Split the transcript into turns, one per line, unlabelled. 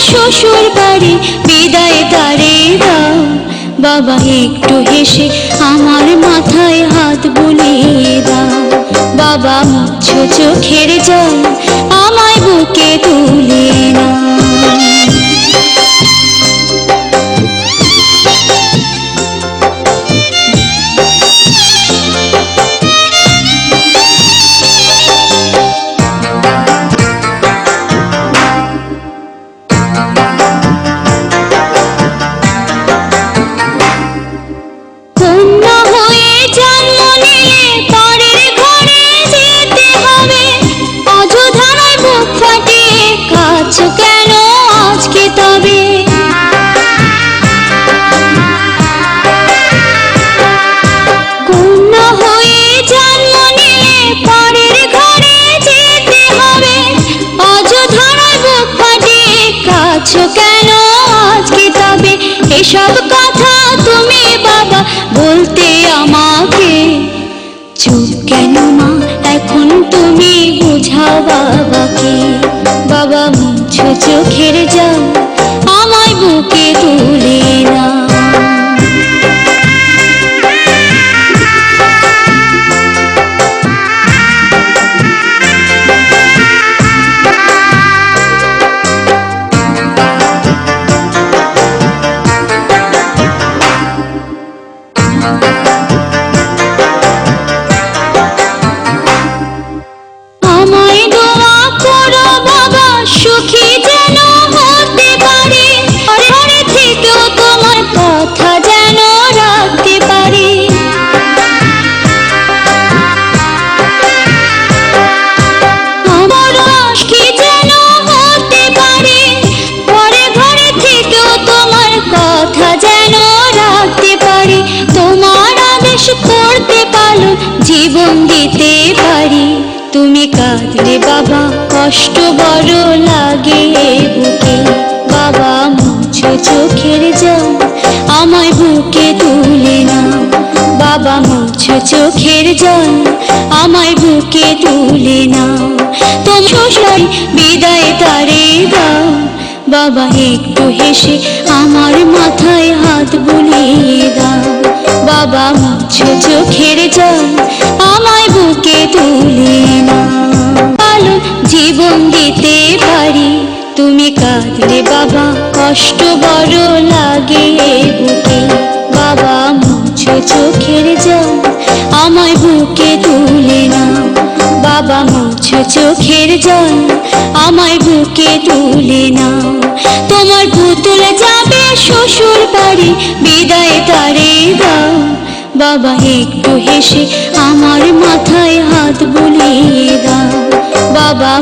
শ্বশুর বাড়ি, বিদায় তারে দাও। বাবা একটু হেসে আমার মাথায় হাত বুলিয়ে দাও। বাবা মুছো চোখের জল, আমায় বুকে তুলে নাও। এসব কথা তুমি বাবা বলতে আমাকে, চুপ কেন মা এখন তুমি বোঝাও বাবাকে। বাবা মুছো চোখের জল, আমায় বুকে তুলে নাও। জীবন দিতে পারি, তুমি কাঁদলে বাবা কষ্ট বড় লাগে বুকে। বাবা মুছো চোখের জল, আমায় বুকে তুলে নাও। বাবা মুছো চোখের জল, আমায় বুকে তুলে নাও। তোমার শ্বশুর বিদায় তারে দাও। বাবা একটু হেসে আমার মাথায় হাত বুলিয়ে দাও। বাবা মুছো চোখের জল, আমায় বুকে তুলে নাও। ভালো জীবন দিতে পারি, তুমি কাঁদলে বাবা কষ্ট বড় লাগে বুকে। বাবা মুছো চোখের জল, আমায় বুকে তুলে নাও। বাবা মুছো চোখের জল, আমায় বুকে তুলে নাও। তোমার পুতুল যাবে শ্বশুর বাড়ি, বিদায় তারে দাও। বাবা একটু হেসে আমার মাথায় হাত বুলিয়ে দাও। বাবা